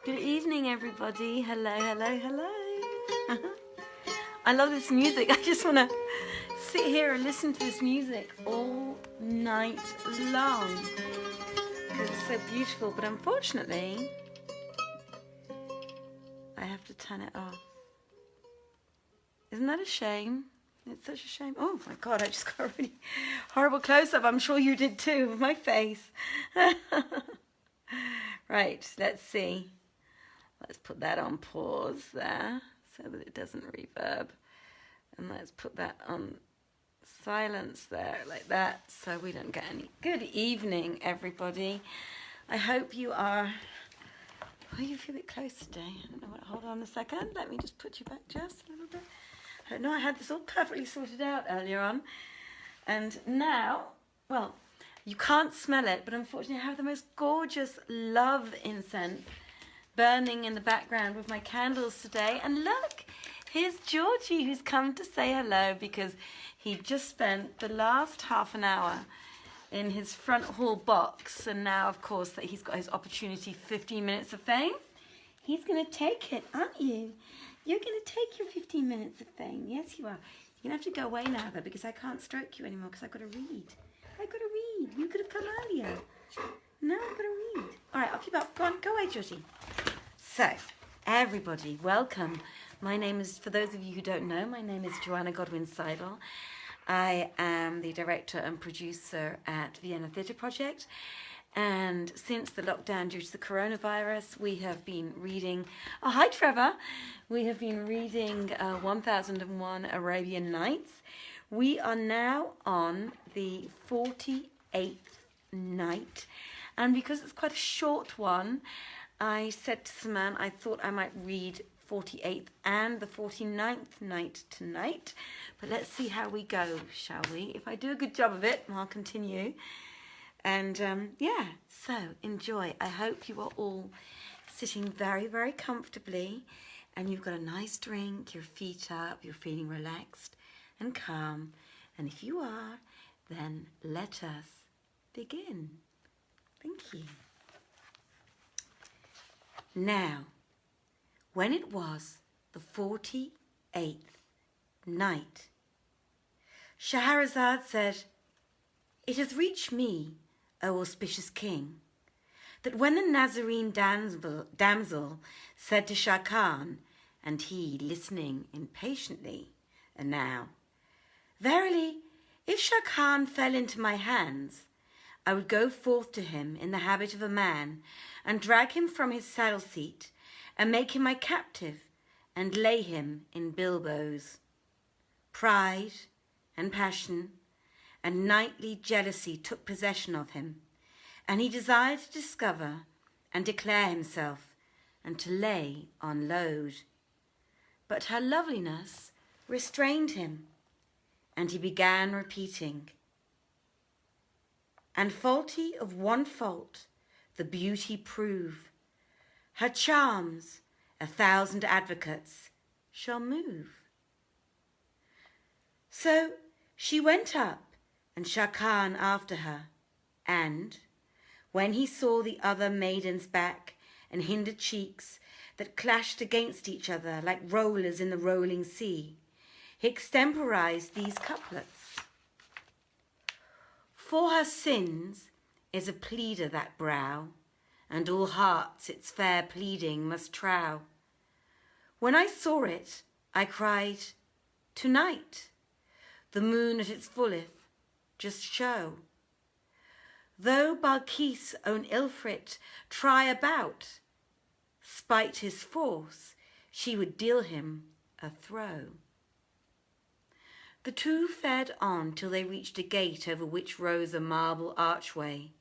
Good evening, everybody. Hello, hello, hello. I love this music. I just want to sit here and listen to this music all night long because it's so beautiful. But unfortunately, I have to turn it off. Isn't that a shame? It's such a shame. Oh my God, I just got a really horrible close-up. I'm sure you did too of my face. Right, let's see. Let's put that on pause there so that it doesn't reverb. And let's put that on silence there like that so we don't get any. Good evening, everybody. I hope you are... Oh, you feel a bit close today. I don't know what... Hold on a second. Let me just put you back just a little bit. I don't know, I had this all perfectly sorted out earlier on. And now, well, you can't smell it, but unfortunately I have the most gorgeous love incense burning in the background with my candles today. And look, here's Georgie, who's come to say hello because he just spent the last half an hour in his front hall box. And now, of course, that he's got his opportunity, 15 minutes of fame, he's going to take it, aren't you? You're going to take your 15 minutes of fame. Yes, you are. You're going to have to go away now, though, because I can't stroke you anymore because I've got to read. I've got to read. You could have come earlier. No, I've got to read. All right, off you go. Go on, go away, Georgie. So, everybody, welcome. My name is, for those of you who don't know, my name is Joanna Godwin Seidl. I am the director and producer at Vienna Theatre Project. And since the lockdown due to the coronavirus, we have been reading... Oh, hi, Trevor. We have been reading 1001 Arabian Nights. We are now on the 48th night. And because it's quite a short one, I said to Saman I thought I might read 48th and the 49th night tonight. But let's see how we go, shall we? If I do a good job of it, I'll continue. And yeah, so enjoy. I hope you are all sitting very, very comfortably and you've got a nice drink, your feet up, you're feeling relaxed and calm. And if you are, then let us begin. Thank you. Now, when it was the 48th night, Shahrazad said, "It hath reached me, O auspicious king, that when the Nazarene damsel said to Shah Khan, and he listening impatiently, and now, verily, if Shah Khan fell into my hands, I would go forth to him in the habit of a man, and drag him from his saddle seat, and make him my captive, and lay him in bilboes. Pride and passion and knightly jealousy took possession of him, and he desired to discover and declare himself, and to lay on load. But her loveliness restrained him, and he began repeating, and faulty of one fault the beauty prove, her charms 1,000 advocates shall move. So she went up, and Shah Khan after her, and, when he saw the other maiden's back and hinder cheeks that clashed against each other like rollers in the rolling sea, he extemporized these couplets. For her sins is a pleader that brow, and all hearts its fair pleading must trow. When I saw it, I cried, tonight, the moon at its fullest, just show. Though Balkis' own Ilfrit try about, spite his force, she would deal him a throw. The two fared on till they reached a gate over which rose a marble archway.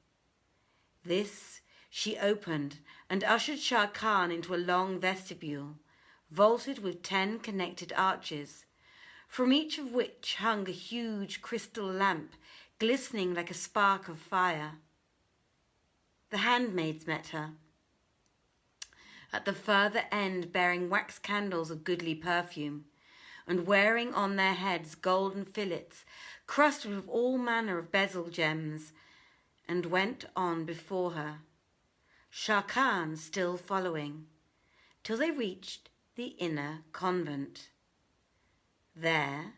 This she opened and ushered Shah Khan into a long vestibule, vaulted with 10 connected arches, from each of which hung a huge crystal lamp glistening like a spark of fire. The handmaids met her, at the further end bearing wax candles of goodly perfume, and wearing on their heads golden fillets crusted with all manner of bezel gems, and went on before her, Shah Khan still following, till they reached the inner convent. There,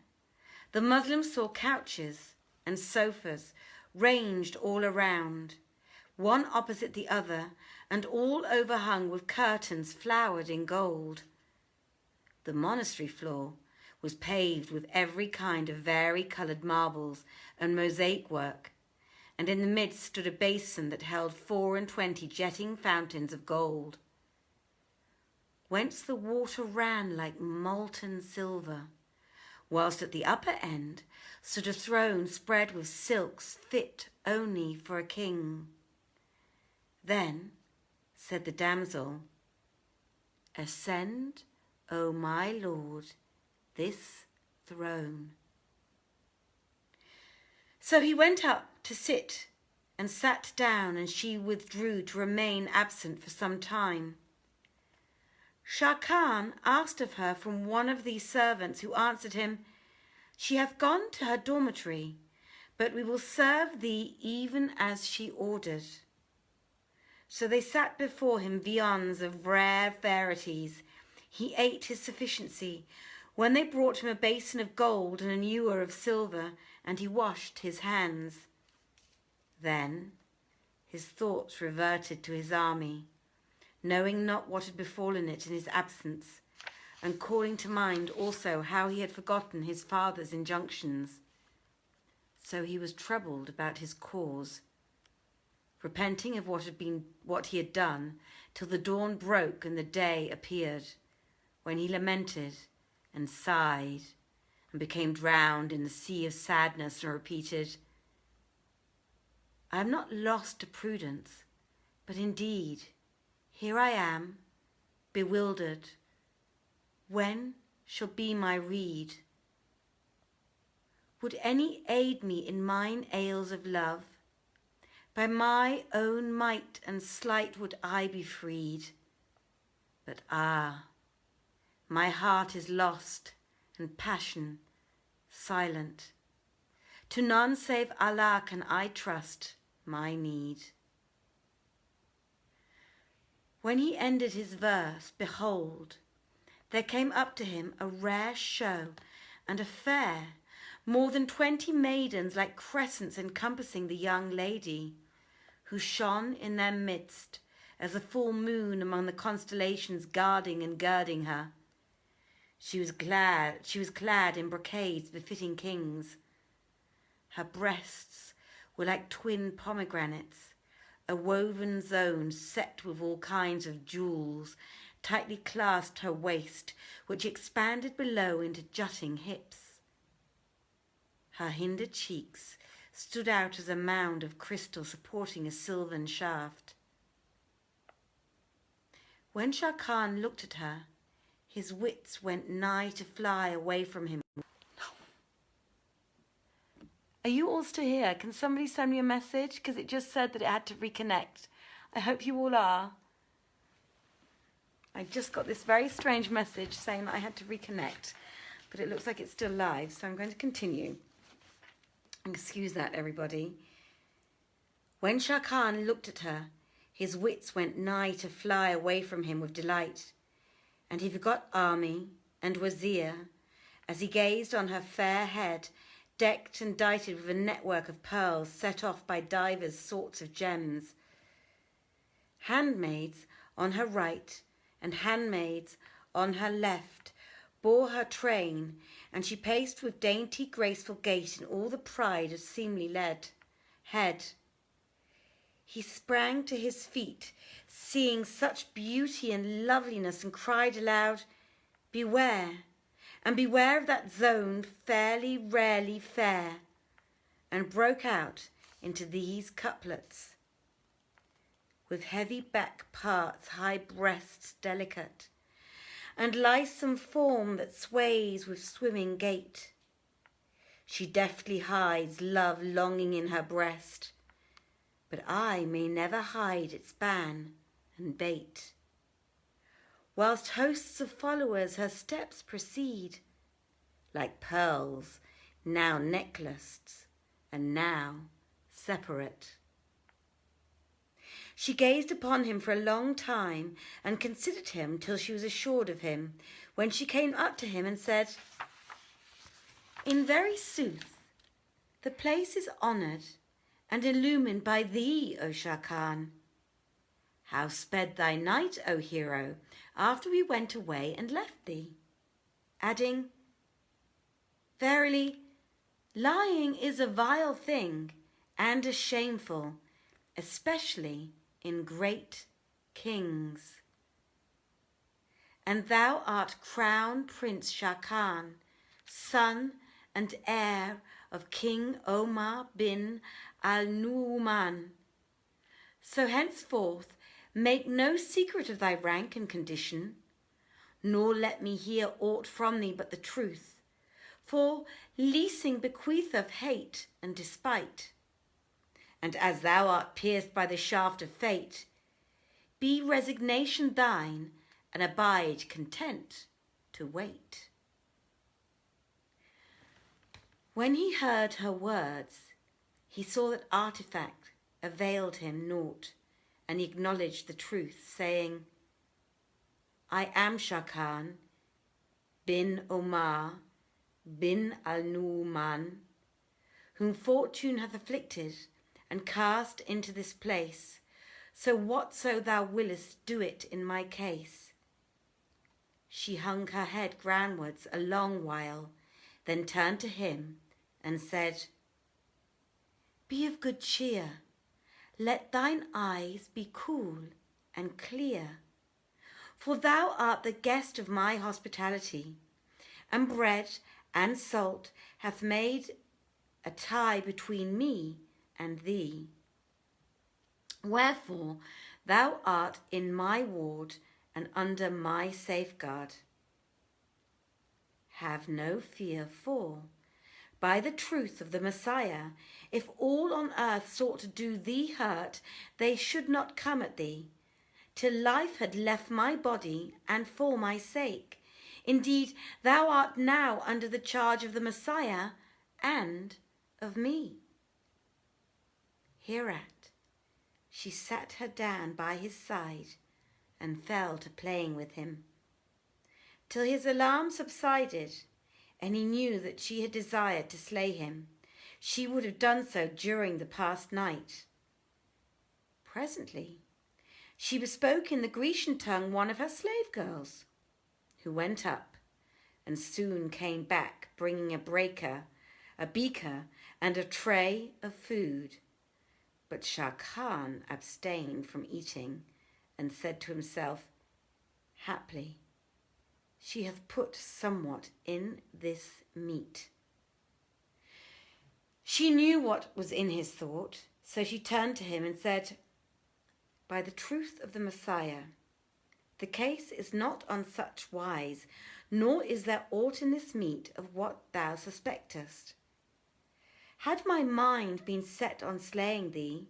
the Muslims saw couches and sofas ranged all around, one opposite the other, and all overhung with curtains flowered in gold. The monastery floor was paved with every kind of vari-coloured marbles and mosaic work, and in the midst stood a basin that held 24 jetting fountains of gold, whence the water ran like molten silver, whilst at the upper end stood a throne spread with silks fit only for a king. Then said the damsel, "Ascend, O my lord, this throne." So he went up to sit and sat down, and she withdrew to remain absent for some time. Sharrkan asked of her from one of these servants, who answered him, "She hath gone to her dormitory, but we will serve thee even as she ordered." So they sat before him viands of rare verities. He ate his sufficiency, when they brought him a basin of gold and an ewer of silver, and he washed his hands. Then his thoughts reverted to his army, knowing not what had befallen it in his absence, and calling to mind also how he had forgotten his father's injunctions. So he was troubled about his cause, repenting of what he had done, till the dawn broke and the day appeared, when he lamented and sighed and became drowned in the sea of sadness, and repeated, "I am not lost to prudence, but indeed here I am, bewildered. When shall be my rede? Would any aid me in mine ails of love? By my own might and sleight would I be freed. But my heart is lost, and passion silent. To none save Allah can I trust my need." When he ended his verse, behold, there came up to him a rare show and a fair, more than 20 maidens like crescents encompassing the young lady, who shone in their midst as a full moon among the constellations guarding and girding her. She was clad in brocades befitting kings. Her breasts were like twin pomegranates, a woven zone set with all kinds of jewels, tightly clasped her waist, which expanded below into jutting hips. Her hinder cheeks stood out as a mound of crystal supporting a silvern shaft. When Sharrkan looked at her, his wits went nigh to fly away from him. Are you all still here? Can somebody send me a message? Because it just said that it had to reconnect. I hope you all are. I just got this very strange message saying that I had to reconnect, but it looks like it's still live, so I'm going to continue. Excuse that, everybody. When Sharrkan looked at her, his wits went nigh to fly away from him with delight, and he forgot army and wazir as he gazed on her fair head, decked and dighted with a network of pearls set off by divers sorts of gems. Handmaids on her right and handmaids on her left bore her train, and she paced with dainty, graceful gait in all the pride of seemly head. He sprang to his feet, seeing such beauty and loveliness, and cried aloud, "Beware, and beware of that zone fairly, rarely fair," and broke out into these couplets. With heavy back parts, high breasts delicate, and lissome form that sways with swimming gait, she deftly hides love longing in her breast, but I may never hide its ban and bait. Whilst hosts of followers her steps proceed, like pearls, now necklaced and now separate. She gazed upon him for a long time and considered him till she was assured of him, when she came up to him and said, "In very sooth, the place is honoured and illumined by thee, O Shah Khan. How sped thy night, O hero, after we went away and left thee?" Adding, "Verily, lying is a vile thing and a shameful, especially in great kings. And thou art Crown Prince Shah Khan, son and heir of King Omar bin al-Nu'man. So henceforth make no secret of thy rank and condition, nor let me hear aught from thee but the truth, for leasing bequeatheth hate and despite. And as thou art pierced by the shaft of fate, be resignation thine, and abide content to wait." When he heard her words, he saw that artifact availed him naught, and he acknowledged the truth, saying, "I am Shah Khan bin Omar bin al-Nu'man, whom fortune hath afflicted and cast into this place. So whatso thou willest, do it in my case." She hung her head groundwards a long while, then turned to him and said, "Be of good cheer, let thine eyes be cool and clear, for thou art the guest of my hospitality, and bread and salt hath made a tie between me and thee. Wherefore thou art in my ward and under my safeguard. Have no fear, for, by the truth of the Messiah, if all on earth sought to do thee hurt, they should not come at thee, till life had left my body, and for my sake. Indeed, thou art now under the charge of the Messiah and of me." Hereat she sat her down by his side and fell to playing with him, till his alarm subsided, and he knew that she had desired to slay him. She would have done so during the past night. Presently she bespoke in the Grecian tongue one of her slave girls, who went up and soon came back bringing a beaker, and a tray of food. But Shah Khan abstained from eating, and said to himself, "Haply she hath put somewhat in this meat." She knew what was in his thought, so she turned to him and said, "By the truth of the Messiah, the case is not on such wise, nor is there aught in this meat of what thou suspectest. Had my mind been set on slaying thee,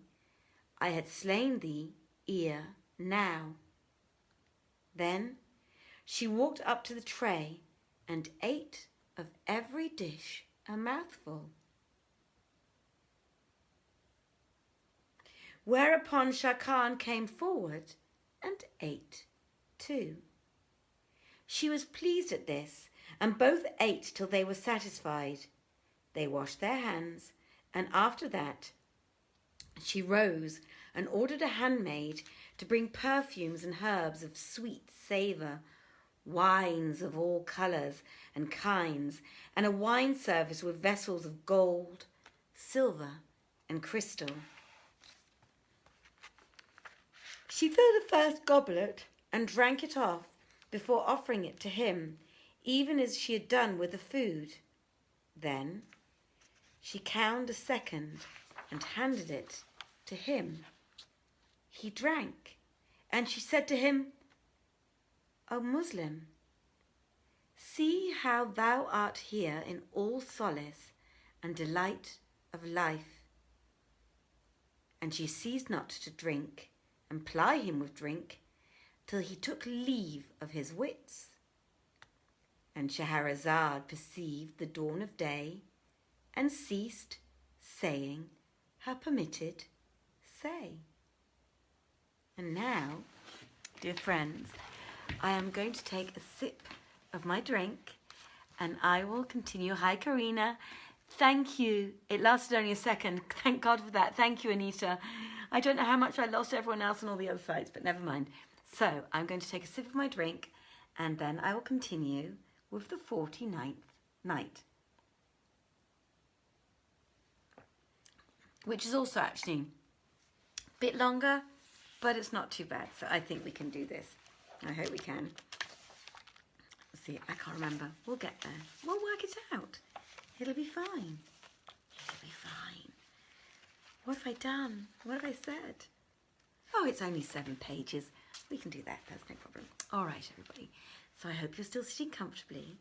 I had slain thee ere now." Then she walked up to the tray and ate of every dish a mouthful. Whereupon Shah Khan came forward and ate too. She was pleased at this, and both ate till they were satisfied. They washed their hands, and after that she rose and ordered a handmaid to bring perfumes and herbs of sweet savour, wines of all colours and kinds, and a wine service with vessels of gold, silver, and crystal. She filled the first goblet and drank it off before offering it to him, even as she had done with the food. Then she counted a second and handed it to him. He drank, and she said to him, "O Muslim, see how thou art here in all solace and delight of life." And she ceased not to drink and ply him with drink till he took leave of his wits. And Shahrazad perceived the dawn of day and ceased saying her permitted say. And now, dear friends, I am going to take a sip of my drink and I will continue. Hi, Karina. Thank you. It lasted only a second. Thank God for that. Thank you, Anita. I don't know how much I lost everyone else on all the other sides, but never mind. So I'm going to take a sip of my drink and then I will continue with the 49th night, which is also actually a bit longer, but it's not too bad. So I think we can do this. I hope we can. Let's see, I can't remember. We'll get there. We'll work it out. It'll be fine. It'll be fine. What have I done? What have I said? Oh, it's only 7 pages. We can do that. That's no problem. All right, everybody. So I hope you're still sitting comfortably.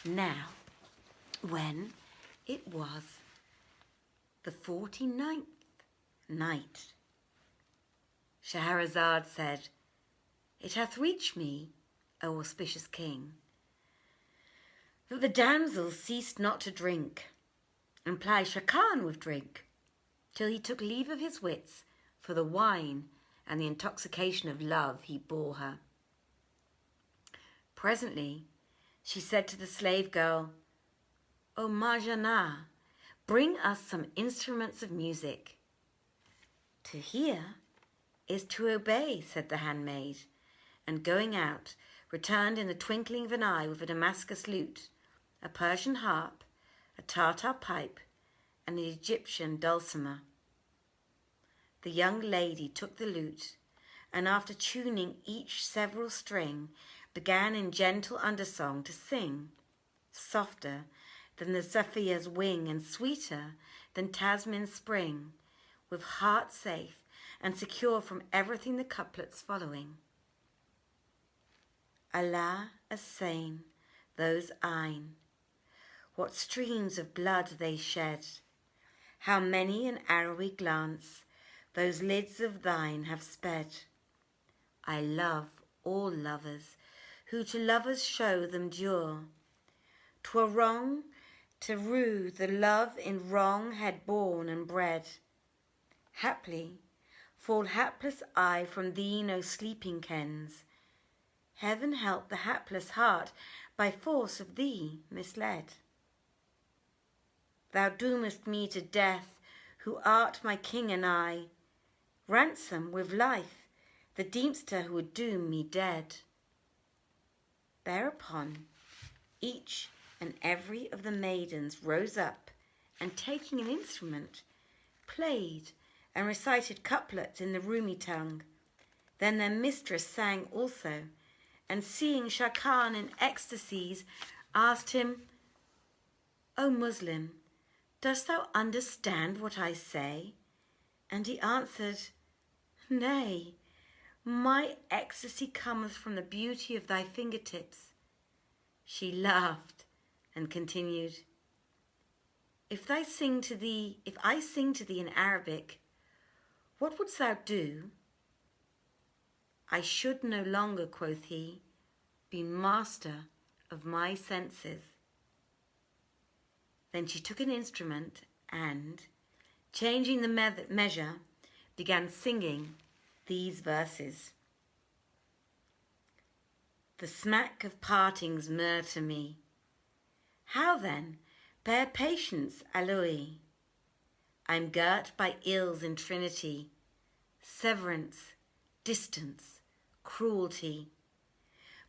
Now, when it was the 49th night, Shahrazad said, "It hath reached me, O auspicious king, that the damsels ceased not to drink, and ply Sharrkan with drink, till he took leave of his wits for the wine and the intoxication of love he bore her. Presently she said to the slave girl, 'O Marjanah, bring us some instruments of music.' 'To hear is to obey,' said the handmaid, and going out, returned in the twinkling of an eye with a Damascus lute, a Persian harp, a Tartar pipe, and an Egyptian dulcimer. The young lady took the lute, and after tuning each several string, began in gentle undersong to sing, softer than the zephyr's wing and sweeter than Tasmin's spring, with heart safe and secure from everything the couplets following. Allah assain those eyne, what streams of blood they shed, how many an arrowy glance those lids of thine have sped. I love all lovers, who to lovers show them dure. 'Twere wrong to rue the love in wrong had born and bred. Haply, fall hapless I from thee no sleeping kens. Heaven help the hapless heart by force of thee misled. Thou doomest me to death, who art my king, and I ransom with life the deemster who would doom me dead. Thereupon each and every of the maidens rose up, and taking an instrument, played and recited couplets in the Rumi tongue. Then their mistress sang also, and seeing Sharrkan in ecstasies, asked him, "O Muslim, dost thou understand what I say?" And he answered, "Nay, my ecstasy cometh from the beauty of thy fingertips." She laughed and continued, If I sing to thee in Arabic, what wouldst thou do?" "I should no longer," quoth he, "be master of my senses." Then she took an instrument and, changing the measure, began singing these verses. "The smack of parting's myrrh to me. How then bear patience alloy? I'm girt by ills in trinity, severance, distance, cruelty.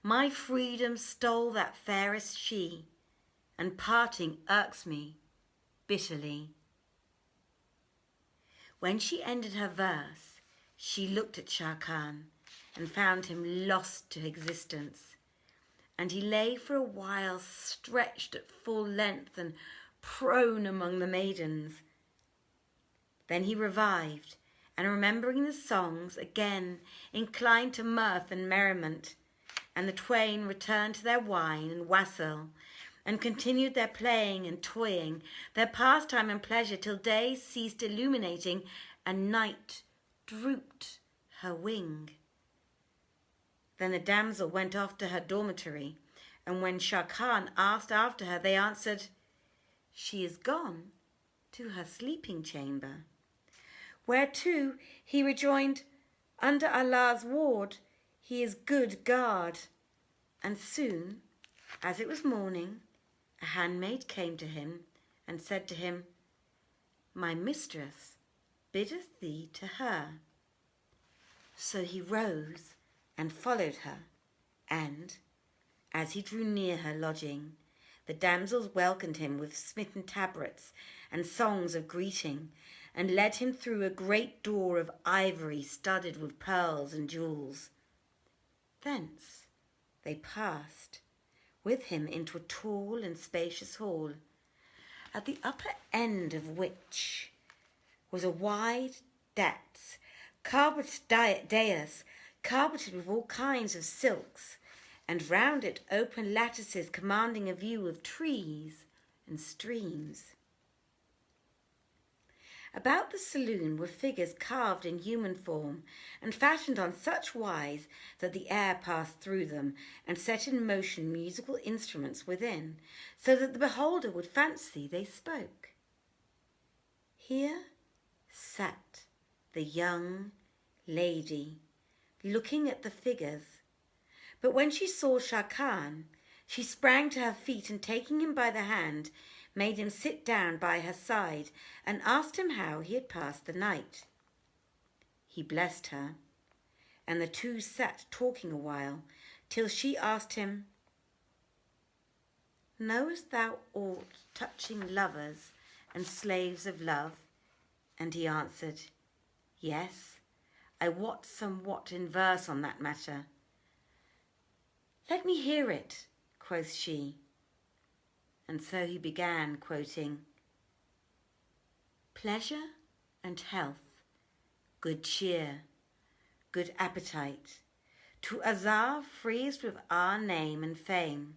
My freedom stole that fairest she, and parting irks me bitterly." When she ended her verse, she looked at Sharrkan and found him lost to existence, and he lay for a while stretched at full length and prone among the maidens. Then he revived, and remembering the songs, again inclined to mirth and merriment, and the twain returned to their wine and wassail, and continued their playing and toying, their pastime and pleasure, till day ceased illuminating, and night drooped her wing. Then the damsel went off to her dormitory, and when Sharrkan asked after her, they answered, "She is gone to her sleeping chamber." Whereto he rejoined, Under Allah's ward, he is good guard. And soon, as it was morning, a handmaid came to him and said to him, My mistress biddeth thee to her. So he rose and followed her, and, as he drew near her lodging, the damsels welcomed him with smitten tabrets and songs of greeting, and led him through a great door of ivory studded with pearls and jewels. Thence they passed with him into a tall and spacious hall, at the upper end of which was a wide dais, carpeted with all kinds of silks, and round it open lattices commanding a view of trees and streams. About the saloon were figures carved in human form and fashioned on such wise that the air passed through them and set in motion musical instruments within, so that the beholder would fancy they spoke. Here sat the young lady, looking at the figures. But when she saw Sharrkan, she sprang to her feet and, taking him by the hand, made him sit down by her side and asked him how he had passed the night. He blessed her, and the two sat talking a while, till she asked him, Knowest thou aught touching lovers and slaves of love? And he answered, Yes, I wot somewhat in verse on that matter. Let me hear it, quoth she. And so he began, quoting, Pleasure and health, good cheer, good appetite, to Azar freezed with our name and fame.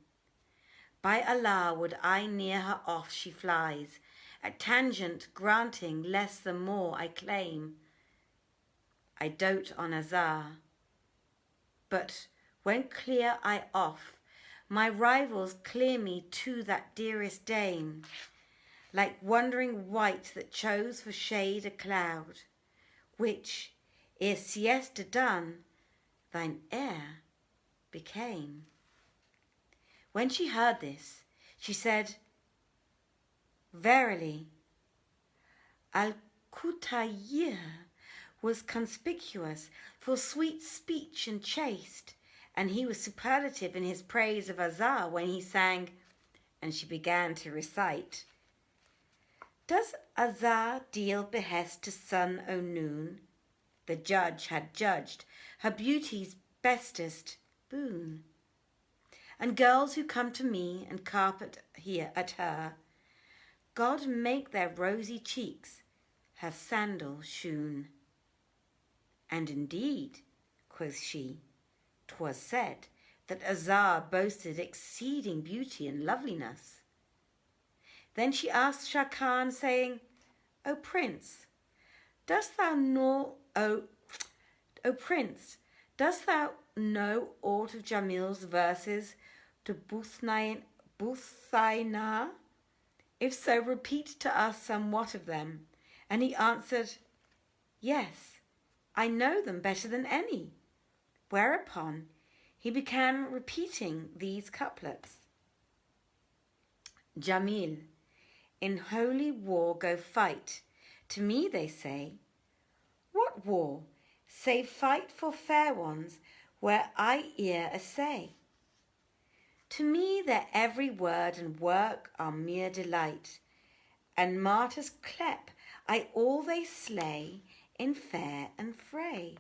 By Allah would I near her off she flies, at tangent granting less than more I claim. I dote on Azar, but when clear I off, my rivals clear me to that dearest dame, like wandering wight that chose for shade a cloud, which, ere siesta done, thine heir became. When she heard this, she said, Verily, Al-Qutayyir was conspicuous for sweet speech and chaste, and he was superlative in his praise of Azar when he sang, and she began to recite, Does Azar deal behest to son o' noon? The judge had judged her beauty's bestest boon. And girls who come to me and carpet here at her, God make their rosy cheeks her sandal shoon. And indeed, quoth she, 'twas said that Azar boasted exceeding beauty and loveliness. Then she asked Sharrkan, saying, O Prince, dost thou know aught of Jamil's verses to Buthaina? If so, repeat to us somewhat of them. And he answered, Yes, I know them better than any. Whereupon he began repeating these couplets. Jamil, in holy war go fight. To me they say, What war, save fight for fair ones, where I ear essay? To me their every word and work are mere delight, and martyrs clep I all they slay in fair and fray.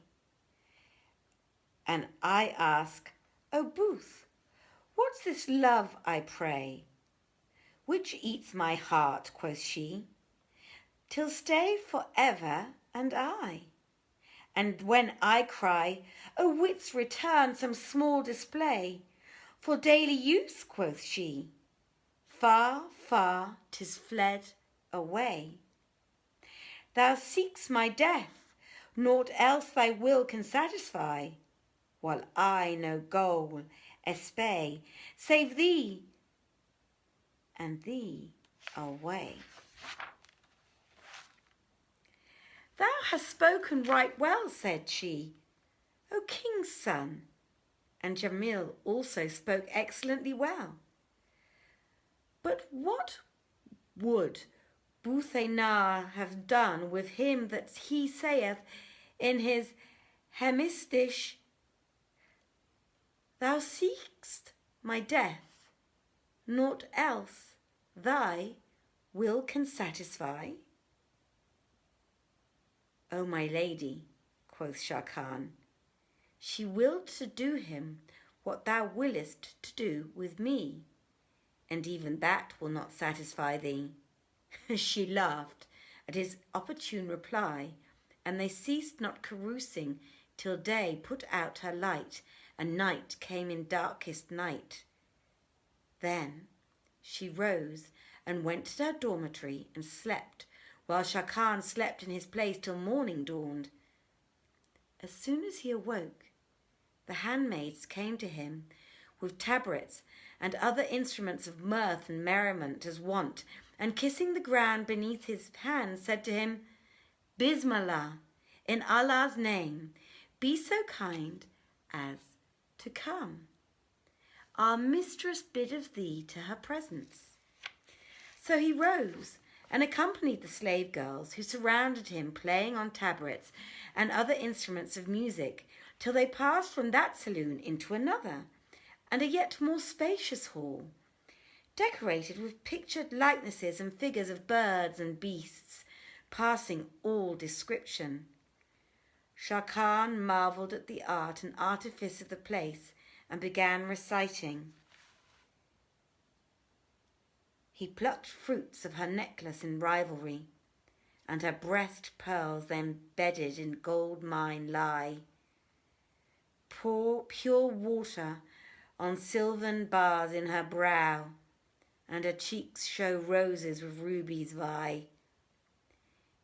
And I ask, O Booth, what's this love, I pray, which eats my heart, quoth she, till stay for ever and I. And when I cry, O wits, return some small display, for daily use, quoth she, far, far 'tis fled away. Thou seek'st my death, naught else thy will can satisfy, while I no goal espy, save thee, and thee away. Thou hast spoken right well, said she, O king's son, and Jamil also spoke excellently well. But what would Buthaynar have done with him that he saith in his hemistish, Thou seek'st my death, naught else thy will can satisfy? O my lady, quoth Sharrkan, she willed to do him what thou willest to do with me, and even that will not satisfy thee. She laughed at his opportune reply, and they ceased not carousing till day put out her light, and night came in darkest night. Then she rose and went to her dormitory and slept, while Sharrkan slept in his place till morning dawned. As soon as he awoke, the handmaids came to him with tabrets and other instruments of mirth and merriment as wont, and kissing the ground beneath his hands, said to him, Bismillah, in Allah's name, be so kind as to come. Our mistress biddeth thee to her presence. So he rose and accompanied the slave girls, who surrounded him, playing on tabrets and other instruments of music, till they passed from that saloon into another, and a yet more spacious hall, decorated with pictured likenesses and figures of birds and beasts, passing all description. Sharrkan marvelled at the art and artifice of the place, and began reciting. He plucked fruits of her necklace in rivalry, and her breast pearls then bedded in gold mine lie. Pure water on silvern bars in her brow, and her cheeks show roses with rubies vie.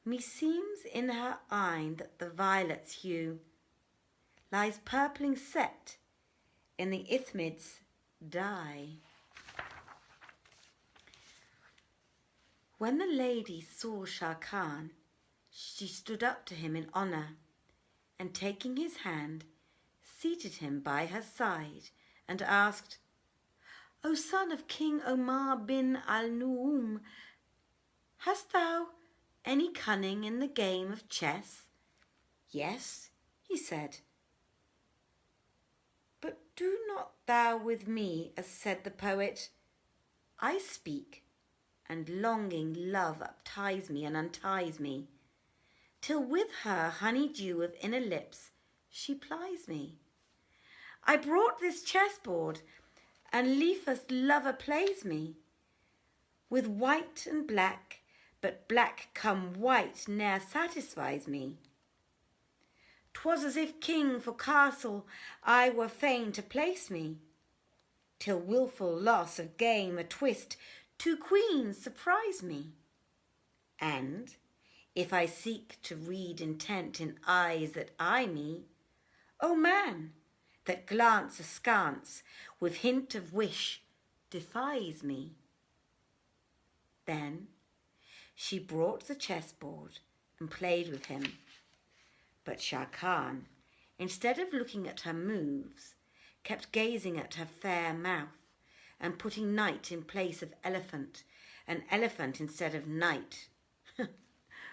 Meseems in her eyne that the violet's hue lies purpling set in the Ithmid's dye. When the lady saw Sharrkan, she stood up to him in honour, and taking his hand, seated him by her side, and asked, O son of King Omar bin al-Nu'um, hast thou any cunning in the game of chess? Yes, he said. But do not thou with me, as said the poet, I speak, and longing love upties me and unties me, till with her honey-dew of inner lips she plies me. I brought this chessboard, and liefest lover plays me, with white and black, but black come white ne'er satisfies me. 'Twas as if king for castle I were fain to place me, till wilful loss of game a twist 2 queens surprise me. And if I seek to read intent in eyes that eye me, O man, that glance askance with hint of wish defies me. Then she brought the chessboard and played with him. But Sharrkan, instead of looking at her moves, kept gazing at her fair mouth, and putting knight in place of elephant, and elephant instead of knight.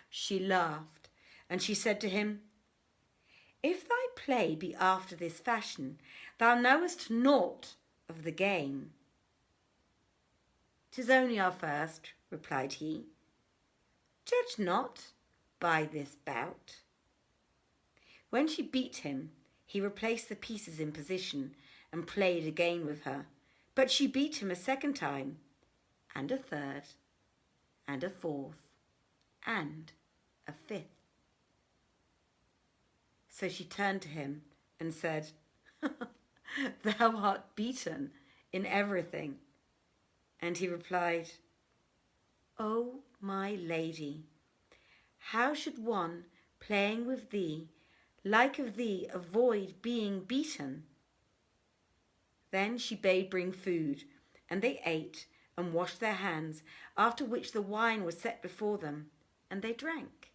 She laughed, and she said to him, If thy play be after this fashion, thou knowest naught of the game. 'Tis only our first, replied he. Judge not by this bout. When she beat him, he replaced the pieces in position and played again with her. But she beat him a second time, and a third, and a fourth, and a fifth. So she turned to him and said, Thou art beaten in everything. And he replied, O my lady, how should one playing with thee, like of thee, avoid being beaten? Then she bade bring food, and they ate and washed their hands, after which the wine was set before them, and they drank.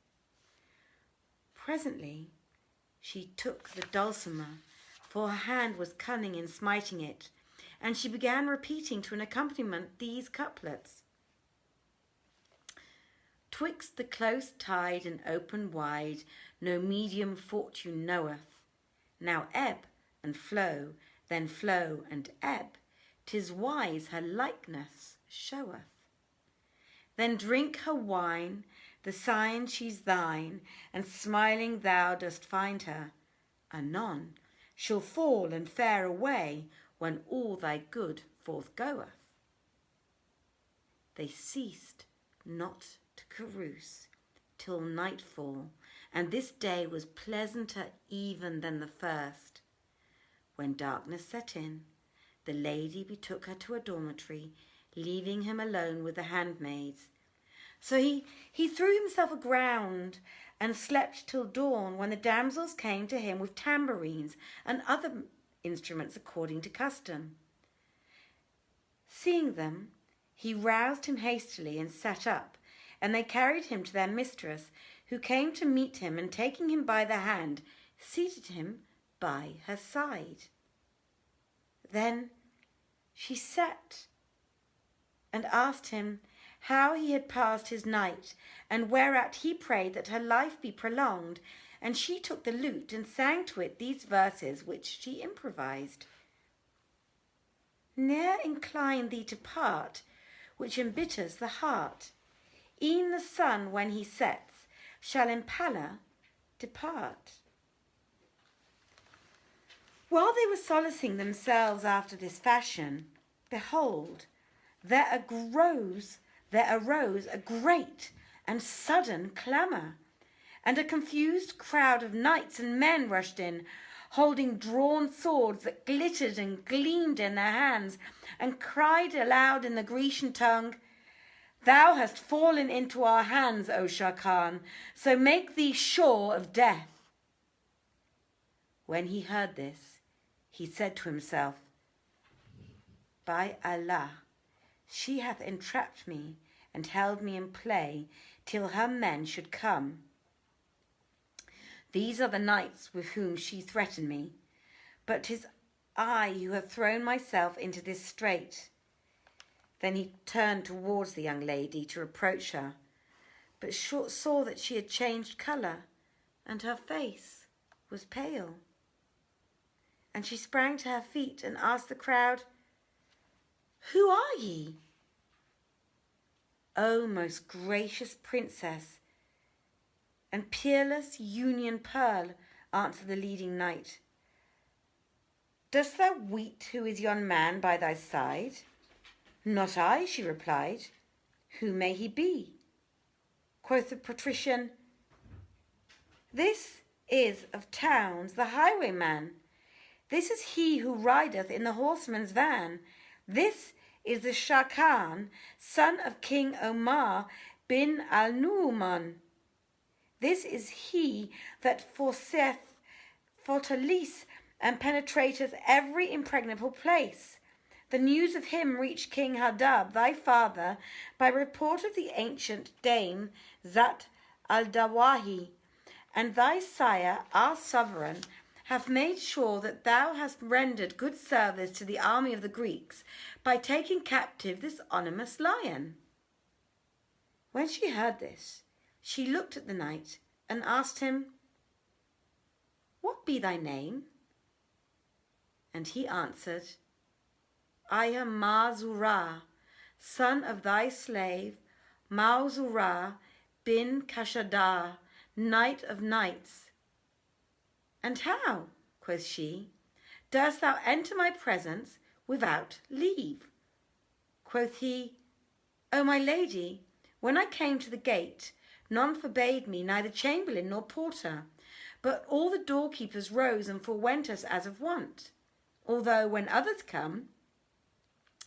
Presently She took the dulcimer, for her hand was cunning in smiting it, and she began repeating to an accompaniment these couplets. Twixt the close tide and open wide, no medium fortune knoweth. Now ebb and flow, then flow and ebb, 'tis wise her likeness showeth. Then drink her wine, the sign she's thine, and smiling thou dost find her. Anon she'll fall and fare away, when all thy good forthgoeth. They ceased not to carouse till nightfall, and this day was pleasanter even than the first. When darkness set in, the lady betook her to a dormitory, leaving him alone with the handmaids. So he threw himself aground and slept till dawn, when the damsels came to him with tambourines and other instruments according to custom. Seeing them, he roused him hastily and sat up, and they carried him to their mistress, who came to meet him, and taking him by the hand, seated him by her side. Then she sat and asked him how he had passed his night, and whereat he prayed that her life be prolonged, and she took the lute and sang to it these verses which she improvised. Ne'er incline thee to part, which embitters the heart. E'en the sun, when he sets, shall in pallor depart. While they were solacing themselves after this fashion, behold, there arose a great and sudden clamour, and a confused crowd of knights and men rushed in, holding drawn swords that glittered and gleamed in their hands, and cried aloud in the Grecian tongue, Thou hast fallen into our hands, O Shah Khan, so make thee sure of death. When he heard this, he said to himself, By Allah, she hath entrapped me and held me in play till her men should come. These are the knights with whom she threatened me, but 'tis I who have thrown myself into this strait. Then he turned towards the young lady to reproach her, but saw that she had changed colour, and her face was pale. And she sprang to her feet and asked the crowd, Who are ye? O most gracious princess and peerless union pearl, answered the leading knight, dost thou weet who is yon man by thy side? Not I, she replied. Who may he be? Quoth the patrician, This is of towns the highwayman. This is he who rideth in the horseman's van. This is the Shah Khan, son of King Omar bin al-Nu'man. This is he that forceth fortalice and penetrateth every impregnable place. The news of him reached King Hadab, thy father, by report of the ancient dame Zat al-Dawahi, and thy sire, our sovereign, hath made sure that thou hast rendered good service to the army of the Greeks by taking captive this ominous lion. When she heard this, she looked at the knight and asked him, What be thy name? And he answered, I am Ma'zurah, son of thy slave, Ma'zurah bin Kashadar, knight of knights. And how, quoth she, durst thou enter my presence without leave? Quoth he, O my lady, when I came to the gate, none forbade me, neither chamberlain nor porter, but all the doorkeepers rose and forewent us as of wont, although when others come,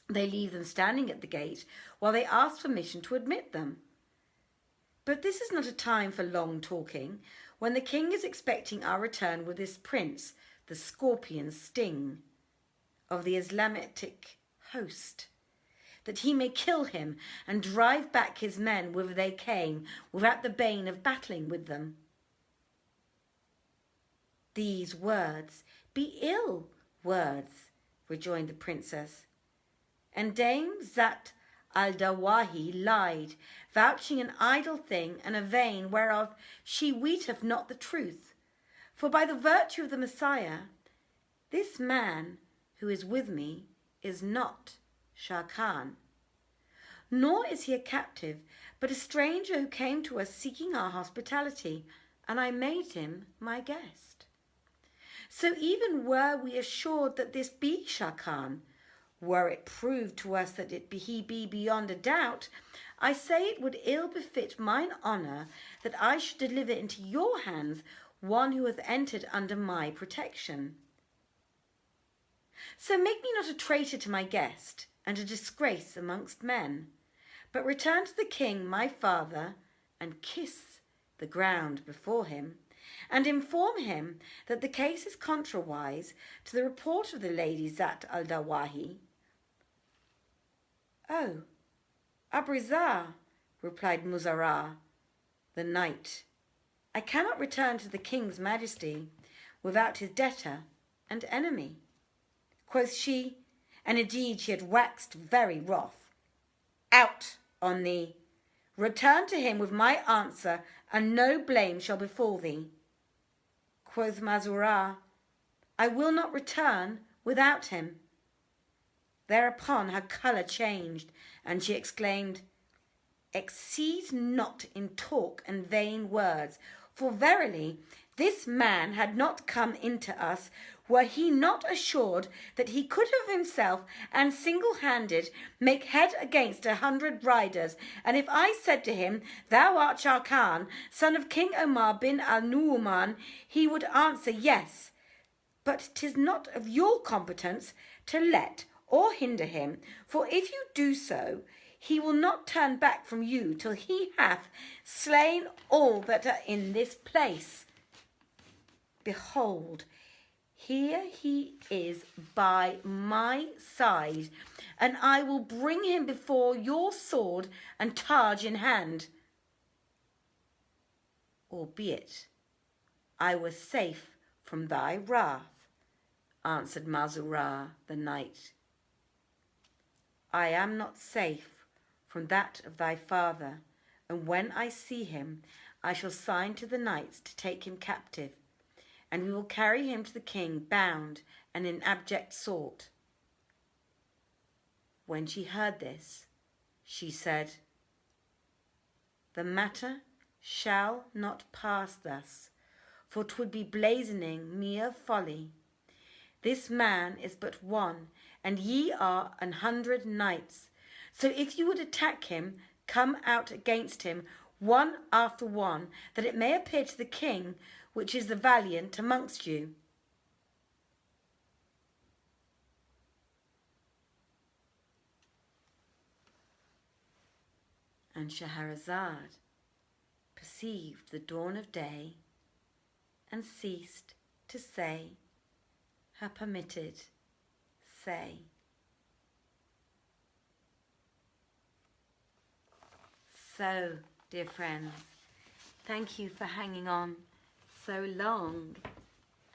they leave them standing at the gate while they ask permission to admit them. But this is not a time for long talking, when the king is expecting our return with this prince, the scorpion sting of the Islamitic host, that he may kill him and drive back his men whither they came, without the bane of battling with them. These words be ill words, rejoined the princess. And Dame Zat al-Dawahi lied, vouching an idle thing and a vain whereof she weeteth not the truth. For by the virtue of the Messiah, this man who is with me is not Shah Khan, nor is he a captive, but a stranger who came to us seeking our hospitality, and I made him my guest. So even were we assured that this be Shah Khan, were it proved to us that he be beyond a doubt, I say it would ill befit mine honour that I should deliver into your hands one who hath entered under my protection. So make me not a traitor to my guest, and a disgrace amongst men, but return to the king my father, and kiss the ground before him, and inform him that the case is contrawise to the report of the lady Zat al-Dawahi. Oh, Abrizar, replied Muzarah, the knight, I cannot return to the king's majesty without his debtor and enemy. Quoth she, and indeed she had waxed very wroth. Out on thee! Return to him with my answer, and no blame shall befall thee. Quoth Mazurah, I will not return without him. Thereupon her colour changed, and she exclaimed, Exceed not in talk and vain words, for verily this man had not come into us were he not assured that he could of himself and single-handed make head against 100 riders. And if I said to him, Thou art Shah Khan, son of King Omar bin al-Nu'man, he would answer, Yes. But 'tis not of your competence to let or hinder him, for if you do so, he will not turn back from you till he hath slain all that are in this place. Behold, here he is by my side, and I will bring him before your sword and targe in hand. Albeit I was safe from thy wrath, answered Mazurah the knight. I am not safe from that of thy father, and when I see him, I shall sign to the knights to take him captive, and we will carry him to the king bound and in abject sort. When she heard this, she said, The matter shall not pass thus, for 'twould be blazoning mere folly. This man is but one, and ye are 100 knights. So if you would attack him, come out against him, one after one, that it may appear to the king which is the valiant amongst you. And Shahrazad perceived the dawn of day and ceased to say her permitted say. So, dear friends, thank you for hanging on so long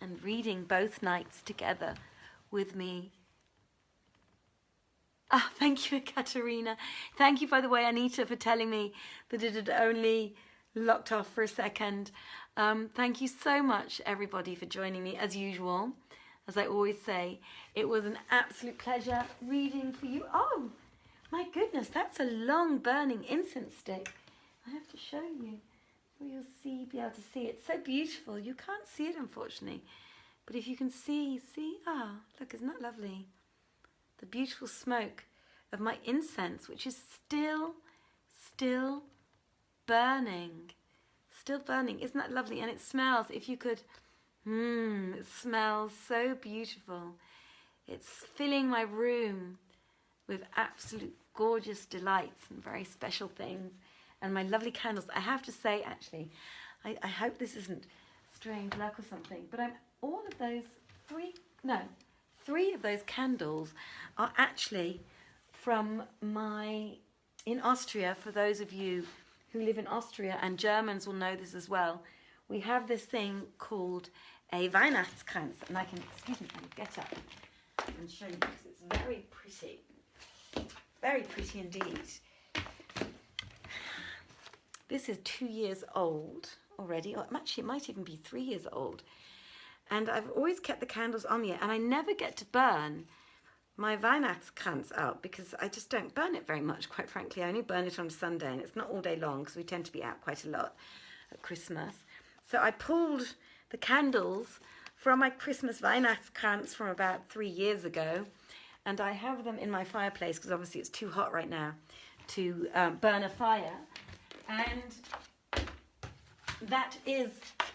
and reading both nights together with me. Ah, thank you, Katerina. Thank you, by the way, Anita, for telling me that it had only locked off for a second. Thank you so much, everybody, for joining me, as usual. As I always say, it was an absolute pleasure reading for you. Oh, my goodness, that's a long burning incense stick. I have to show you. You'll be able to see it. It's so beautiful. You can't see it, unfortunately. But if you can see, look, isn't that lovely? The beautiful smoke of my incense, which is still burning. Still burning. Isn't that lovely? And it smells, if you could, it smells so beautiful. It's filling my room with absolute gorgeous delights and very special things. And my lovely candles. I have to say, actually, I hope this isn't strange luck or something, but all of those three of those candles are actually from in Austria. For those of you who live in Austria, and Germans will know this as well, we have this thing called a Weihnachtskranz, and I can, excuse me, I can get up and show you because it's very pretty indeed. This is 2 years old already, or actually it might even be 3 years old, and I've always kept the candles on me, and I never get to burn my Weihnachtskranz out because I just don't burn it very much, quite frankly. I only burn it on Sunday, and it's not all day long because we tend to be out quite a lot at Christmas. So I pulled the candles from my Christmas Weihnachtskranz from about 3 years ago, and I have them in my fireplace because obviously it's too hot right now to burn a fire. And that is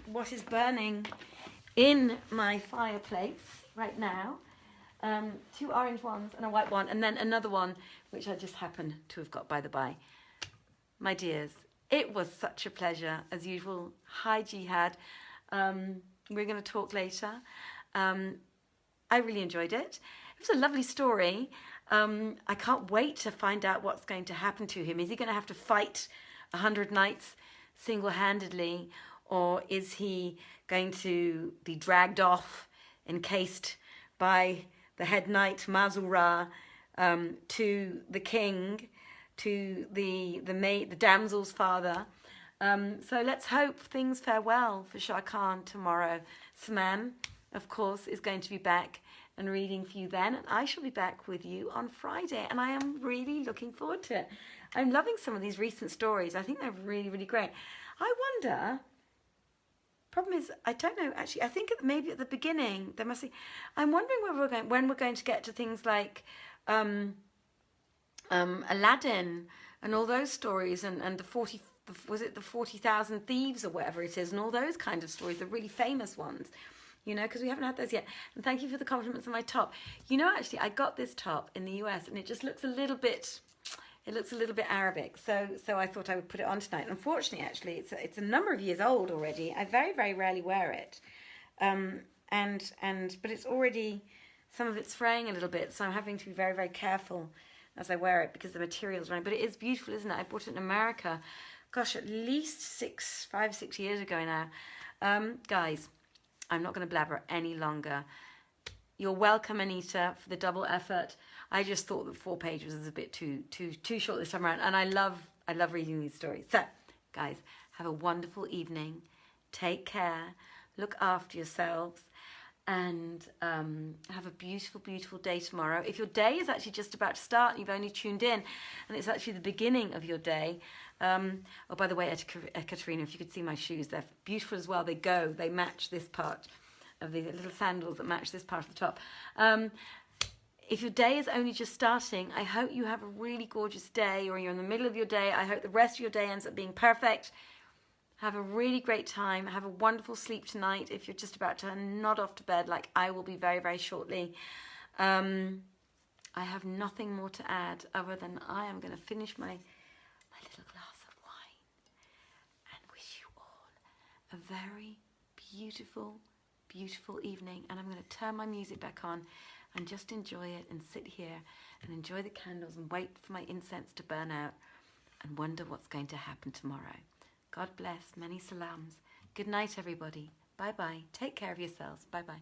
what is burning in my fireplace right now. 2 orange ones and a white one, and then another one which I just happen to have got by the by. My dears, it was such a pleasure as usual. Hi Jihad. We're going to talk later. I really enjoyed it. It was a lovely story. I can't wait to find out what's going to happen to him. Is he going to have to fight 100 knights single-handedly, or is he going to be dragged off, encased by the head knight Mazura, to the king, to the damsel's father? So let's hope things fare well for Shah Khan tomorrow. Sman, of course, is going to be back and reading for you then, and I shall be back with you on Friday, and I am really looking forward to it. I'm loving some of these recent stories. I think they're really, really great. I wonder, problem is, I don't know, actually, I think maybe at the beginning, there must be, I'm wondering when we're going to get to things like Aladdin and all those stories, and the 40,000 thieves or whatever it is, and all those kind of stories, the really famous ones, you know, because we haven't had those yet. And thank you for the compliments on my top. You know, actually, I got this top in the US, and it just looks a little bit Arabic, so I thought I would put it on tonight. Unfortunately, actually, it's a number of years old already. I very, very rarely wear it, but it's already, some of it's fraying a little bit, so I'm having to be very, very careful as I wear it because the material's running. But it is beautiful, isn't it? I bought it in America, gosh, at least 5, 6 years ago now. Guys, I'm not going to blabber any longer. You're welcome, Anita, for the double effort. I just thought that 4 pages was a bit too short this time around, and I love reading these stories. So, guys, have a wonderful evening. Take care. Look after yourselves, and have a beautiful, beautiful day tomorrow. If your day is actually just about to start, and you've only tuned in, and it's actually the beginning of your day. Oh, by the way, Katerina, if you could see my shoes, they're beautiful as well. They match this part of the little sandals that match this part of the top. If your day is only just starting, I hope you have a really gorgeous day, or you're in the middle of your day. I hope the rest of your day ends up being perfect. Have a really great time. Have a wonderful sleep tonight if you're just about to nod off to bed, like I will be very, very shortly. I have nothing more to add other than I am going to finish my little glass of wine and wish you all a very beautiful, beautiful evening. And I'm going to turn my music back on and just enjoy it and sit here and enjoy the candles and wait for my incense to burn out and wonder what's going to happen tomorrow. God bless. Many salams. Good night, everybody. Bye-bye. Take care of yourselves. Bye-bye.